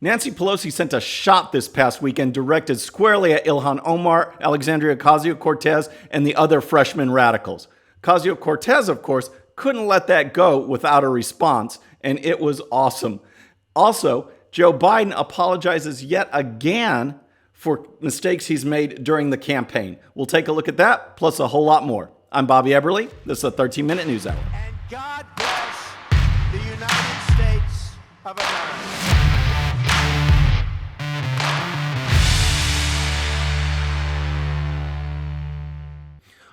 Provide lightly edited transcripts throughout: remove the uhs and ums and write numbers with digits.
Nancy Pelosi sent a shot this past weekend directed squarely at Ilhan Omar, Alexandria Ocasio-Cortez, and the other freshman radicals. Ocasio-Cortez, of course, couldn't let that go without a response, and it was awesome. Also, Joe Biden apologizes yet again for mistakes he's made during the campaign. We'll take a look at that, plus a whole lot more. I'm Bobby Eberle. This is a 13-minute news hour. And God bless the United States of America.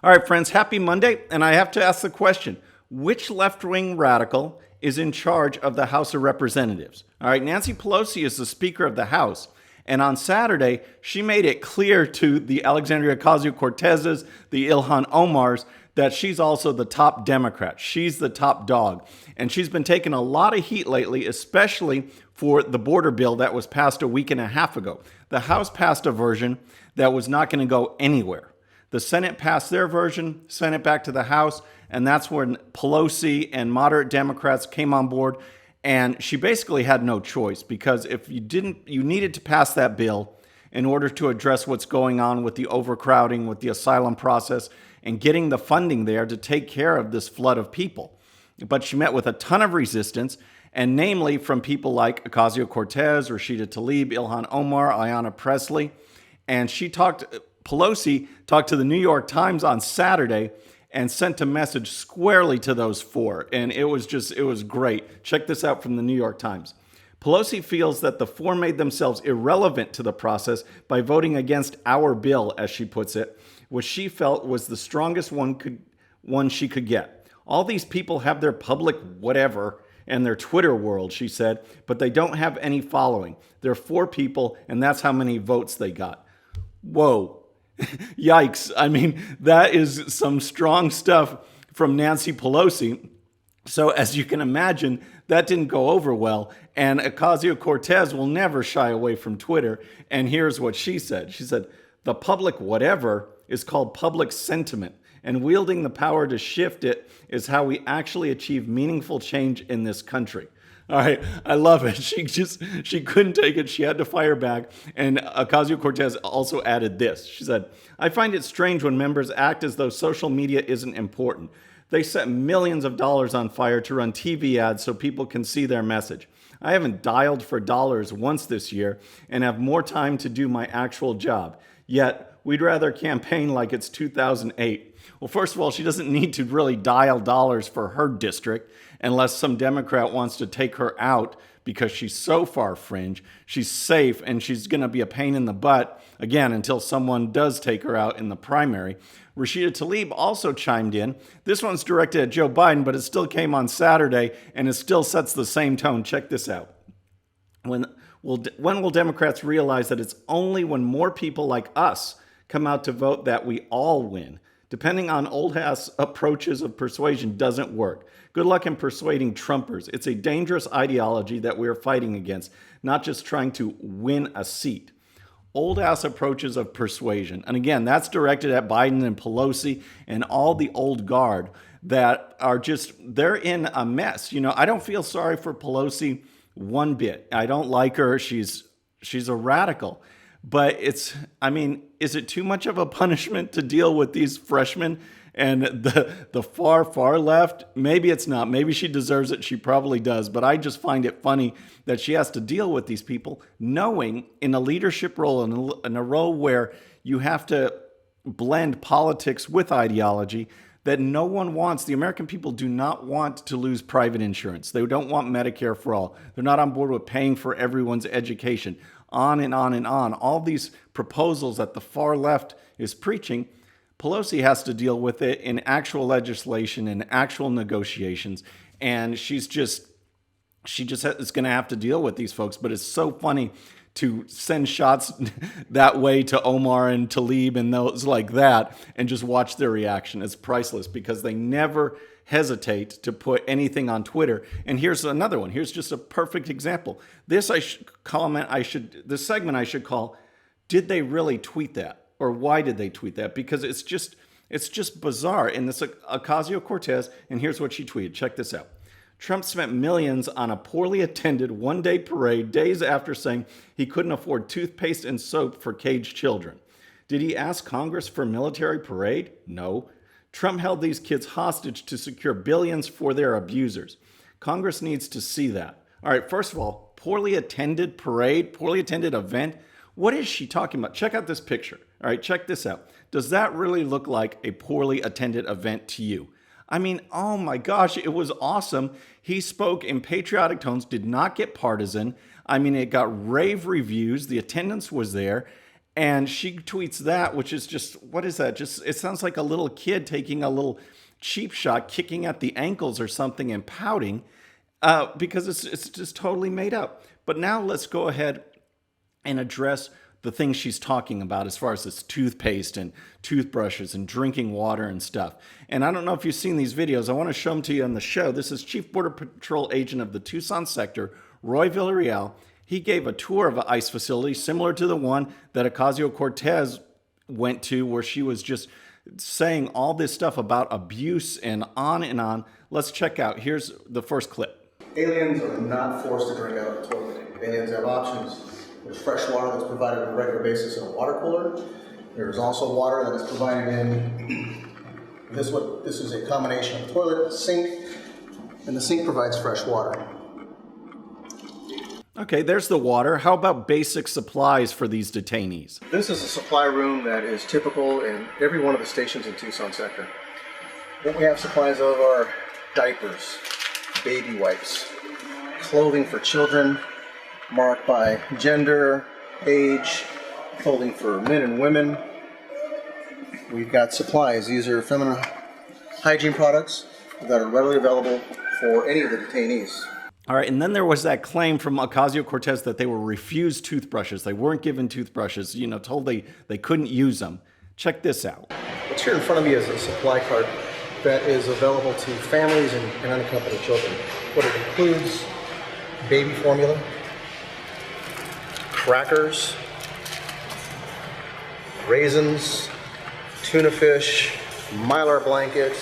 All right, friends, happy Monday. And I have to ask the question, which left-wing radical is in charge of the House of Representatives? All right, Nancy Pelosi is the Speaker of the House. And on Saturday, she made it clear to the Alexandria Ocasio-Cortezes, the Ilhan Omars, that she's also the top Democrat. She's the top dog. And she's been taking a lot of heat lately, especially for the border bill that was passed a week and a half ago. The House passed a version that was not going to go anywhere. The Senate passed their version, sent it back to the House, and that's when Pelosi and moderate Democrats came on board. And she basically had no choice, because if you didn't, you needed to pass that bill in order to address what's going on with the overcrowding, with the asylum process, and getting the funding there to take care of this flood of people. But she met with a ton of resistance, and namely from people like Ocasio-Cortez, Rashida Tlaib, Ilhan Omar, Ayanna Pressley. And Pelosi talked to the New York Times on Saturday and sent a message squarely to those four. And it was great. Check this out from the New York Times. Pelosi feels that the four made themselves irrelevant to the process by voting against our bill, as she puts it, which she felt was the strongest one she could get. All these people have their public whatever and their Twitter world, she said, but they don't have any following. They're four people, and that's how many votes they got. Whoa. Yikes. I mean, that is some strong stuff from Nancy Pelosi. So as you can imagine, that didn't go over well. And Ocasio-Cortez will never shy away from Twitter. And here's what she said. She said, the public whatever is called public sentiment. And wielding the power to shift it is how we actually achieve meaningful change in this country. All right, I love it. She couldn't take it. She had to fire back. And Ocasio-Cortez also added this. She said, I find it strange when members act as though social media isn't important. They set millions of dollars on fire to run TV ads so people can see their message. I haven't dialed for dollars once this year and have more time to do my actual job. Yet, we'd rather campaign like it's 2008. Well, first of all, she doesn't need to really dial dollars for her district unless some Democrat wants to take her out because she's so far fringe. She's safe, and she's going to be a pain in the butt, again, until someone does take her out in the primary. Rashida Tlaib also chimed in. This one's directed at Joe Biden, but it still came on Saturday, and it still sets the same tone. Check this out. When will Democrats realize that it's only when more people like us come out to vote that we all win? Depending on old-ass approaches of persuasion doesn't work. Good luck in persuading Trumpers. It's a dangerous ideology that we are fighting against, not just trying to win a seat. Old-ass approaches of persuasion. And again, that's directed at Biden and Pelosi and all the old guard that are they're in a mess. You know, I don't feel sorry for Pelosi one bit. I don't like her. She's a radical. But is it too much of a punishment to deal with these freshmen and the far, far left? Maybe it's not. Maybe she deserves it. She probably does. But I just find it funny that she has to deal with these people, knowing in a leadership role, in a role where you have to blend politics with ideology, that no one wants. The American people do not want to lose private insurance. They don't want Medicare for all. They're not on board with paying for everyone's education. On and on and on. All these proposals that the far left is preaching, Pelosi has to deal with it in actual legislation and actual negotiations. And she just is going to have to deal with these folks. But it's so funny to send shots that way to Omar and Tlaib and those like that and just watch their reaction. It's priceless because they never hesitate to put anything on Twitter. And here's another one. Here's just a perfect example. This segment I should call, did they really tweet that? Or why did they tweet that? Because it's just bizarre. And this Ocasio-Cortez, and here's what she tweeted. Check this out. Trump spent millions on a poorly attended one-day parade days after saying he couldn't afford toothpaste and soap for caged children. Did he ask Congress for a military parade? No. Trump held these kids hostage to secure billions for their abusers. Congress needs to see that. All right, first of all, poorly attended parade, poorly attended event. What is she talking about? Check out this picture. All right, check this out. Does that really look like a poorly attended event to you? I mean, oh my gosh, it was awesome. He spoke in patriotic tones, did not get partisan. I mean, it got rave reviews. The attendance was there. And she tweets that, which is just, what is that? Just, it sounds like a little kid taking a little cheap shot, kicking at the ankles or something and pouting because it's just totally made up. But now let's go ahead and address the things she's talking about as far as this toothpaste and toothbrushes and drinking water and stuff. And I don't know if you've seen these videos. I want to show them to you on the show. This is Chief Border Patrol Agent of the Tucson sector, Roy Villarreal. He gave a tour of an ICE facility similar to the one that Ocasio-Cortez went to, where she was just saying all this stuff about abuse and on and on. Let's check out. Here's the first clip. Aliens are not forced to drink out of the toilet. Aliens have options. There's fresh water that's provided on a regular basis in a water cooler. There's also water that is provided in this is a combination of toilet, sink, and the sink provides fresh water. Okay, there's the water. How about basic supplies for these detainees? This is a supply room that is typical in every one of the stations in Tucson sector. What we have supplies of are diapers, baby wipes, clothing for children, marked by gender, age, clothing for men and women. We've got supplies. These are feminine hygiene products that are readily available for any of the detainees. All right, and then there was that claim from Ocasio-Cortez that they were refused toothbrushes. They weren't given toothbrushes, told they couldn't use them. Check this out. What's here in front of me is a supply cart that is available to families and unaccompanied children. What it includes: baby formula, crackers, raisins, tuna fish, Mylar blanket.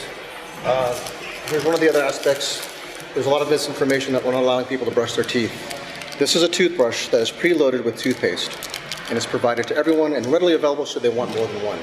Here's one of the other aspects. There's a lot of misinformation that we're not allowing people to brush their teeth. This is a toothbrush that is preloaded with toothpaste, and it's provided to everyone and readily available should they want more than one.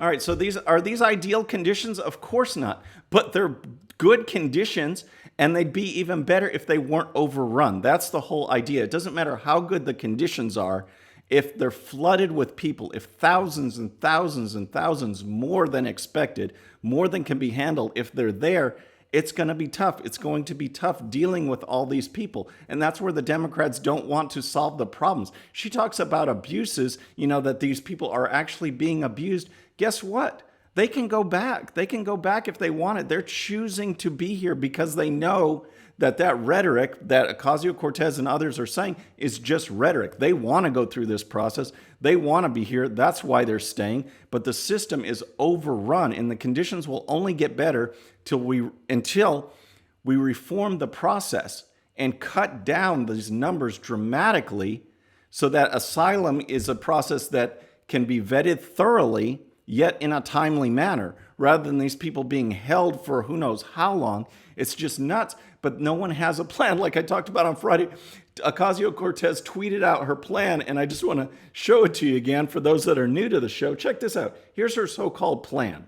All right, so are these ideal conditions? Of course not, but they're good conditions, and they'd be even better if they weren't overrun. That's the whole idea. It doesn't matter how good the conditions are. If they're flooded with people, if thousands and thousands and thousands more than expected, more than can be handled, if they're there, it's going to be tough. It's going to be tough dealing with all these people. And that's where the Democrats don't want to solve the problems. She talks about abuses, that these people are actually being abused. Guess what? They can go back. They can go back if they want it. They're choosing to be here because they know that rhetoric that Ocasio-Cortez and others are saying is just rhetoric. They want to go through this process. They want to be here. That's why they're staying. But the system is overrun, and the conditions will only get better until we reform the process and cut down these numbers dramatically so that asylum is a process that can be vetted thoroughly, yet in a timely manner, rather than these people being held for who knows how long. It's just nuts, but no one has a plan. Like I talked about on Friday, Ocasio-Cortez tweeted out her plan, and I just want to show it to you again for those that are new to the show. Check this out. Here's her so-called plan.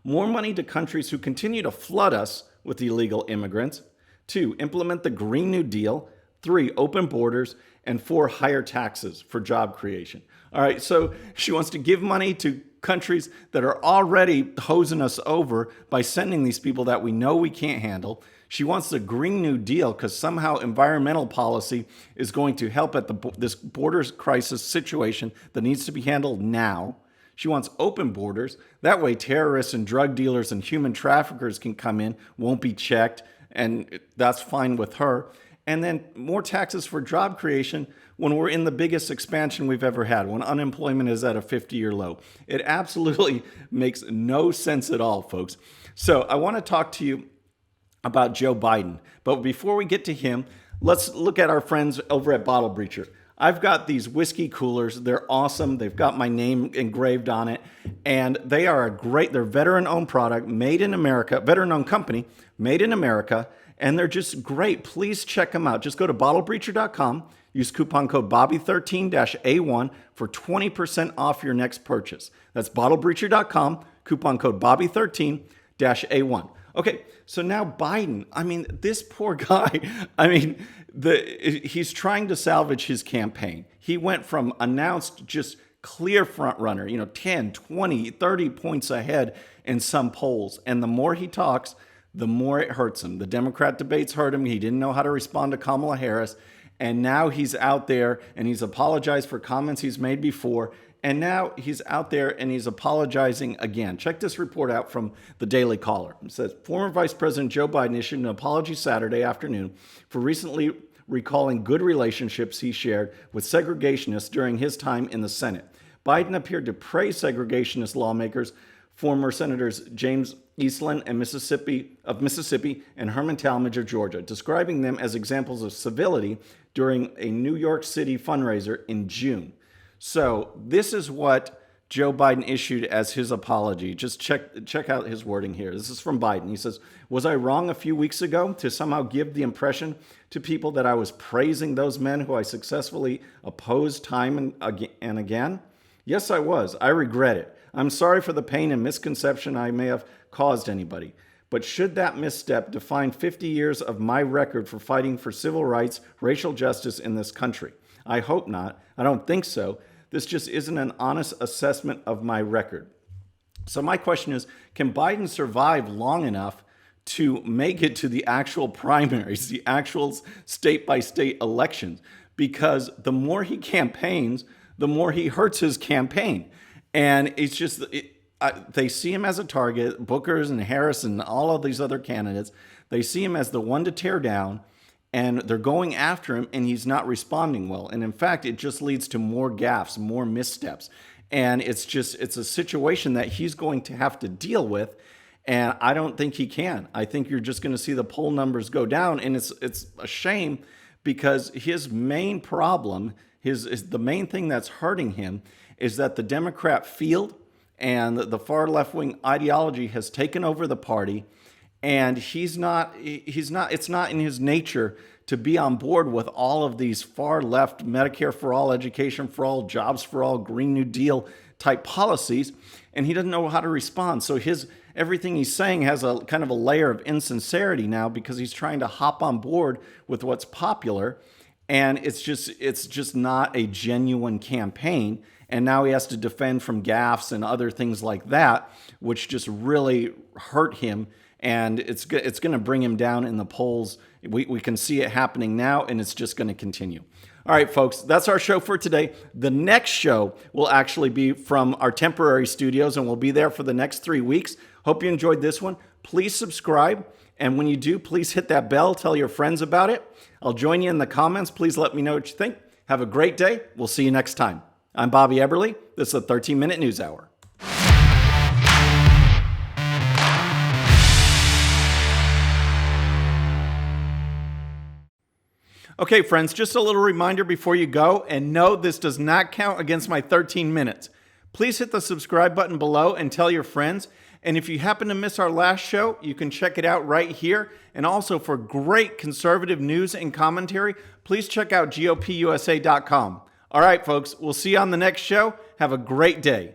More money to countries who continue to flood us with illegal immigrants. 2, implement the Green New Deal. 3, open borders. And 4, higher taxes for job creation. All right, so she wants to give money to countries that are already hosing us over by sending these people that we know we can't handle. She wants the Green New Deal because somehow environmental policy is going to help at this border crisis situation that needs to be handled now. She wants open borders. That way terrorists and drug dealers and human traffickers can come in, won't be checked, and that's fine with her. And then more taxes for job creation when we're in the biggest expansion we've ever had, when unemployment is at a 50-year low. It absolutely makes no sense at all, folks. So I want to talk to you about Joe Biden. But before we get to him, let's look at our friends over at Bottle Breacher. I've got these whiskey coolers. They're awesome. They've got my name engraved on it. And they're veteran-owned product, made in America, veteran-owned company, made in America. and they're just great. Please check them out. Just go to bottlebreacher.com, use coupon code Bobby13-A1 for 20% off your next purchase. That's bottlebreacher.com, coupon code Bobby13-A1. Okay, so now Biden, I mean, this poor guy, I mean, he's trying to salvage his campaign. He went from announced just clear front runner, 10, 20, 30 points ahead in some polls. And the more he talks, the more it hurts him. The Democrat debates hurt him. He didn't know how to respond to Kamala Harris. And now he's out there and he's apologized for comments he's made before. And now he's out there and he's apologizing again. Check this report out from the Daily Caller. It says, former Vice President Joe Biden issued an apology Saturday afternoon for recently recalling good relationships he shared with segregationists during his time in the Senate. Biden appeared to praise segregationist lawmakers, former Senators James Eastland of Mississippi and Herman Talmadge of Georgia, describing them as examples of civility during a New York City fundraiser in June. So this is what Joe Biden issued as his apology. Just check out his wording here. This is from Biden. He says, was I wrong a few weeks ago to somehow give the impression to people that I was praising those men who I successfully opposed time and again? Yes, I was. I regret it. I'm sorry for the pain and misconception I may have caused anybody. But should that misstep define 50 years of my record for fighting for civil rights, racial justice in this country? I hope not. I don't think so. This just isn't an honest assessment of my record. So my question is, can Biden survive long enough to make it to the actual primaries, the actual state-by-state elections? Because the more he campaigns, the more he hurts his campaign. And it's just, they see him as a target, Booker's and Harris and all of these other candidates. They see him as the one to tear down, and they're going after him, and he's not responding well. And in fact, it just leads to more gaffes, more missteps. And it's a situation that he's going to have to deal with. And I don't think he can. I think you're just going to see the poll numbers go down. And it's a shame, because his main problem, the main thing that's hurting him is that the Democrat field and the far left-wing ideology has taken over the party. And it's not in his nature to be on board with all of these far left Medicare for all, education for all, jobs for all, Green New Deal type policies. And he doesn't know how to respond. So everything he's saying has a kind of a layer of insincerity now, because he's trying to hop on board with what's popular. And it's just not a genuine campaign. And now he has to defend from gaffes and other things like that, which just really hurt him. And it's going to bring him down in the polls. We can see it happening now, and it's just going to continue. All right, folks, that's our show for today. The next show will actually be from our temporary studios, and we'll be there for the next 3 weeks. Hope you enjoyed this one. Please subscribe. And when you do, please hit that bell. Tell your friends about it. I'll join you in the comments. Please let me know what you think. Have a great day. We'll see you next time. I'm Bobby Eberle. This is the 13-Minute News Hour. Okay, friends, just a little reminder before you go, and no, this does not count against my 13 minutes. Please hit the subscribe button below and tell your friends. And if you happen to miss our last show, you can check it out right here. And also, for great conservative news and commentary, please check out GOPUSA.com. All right, folks, we'll see you on the next show. Have a great day.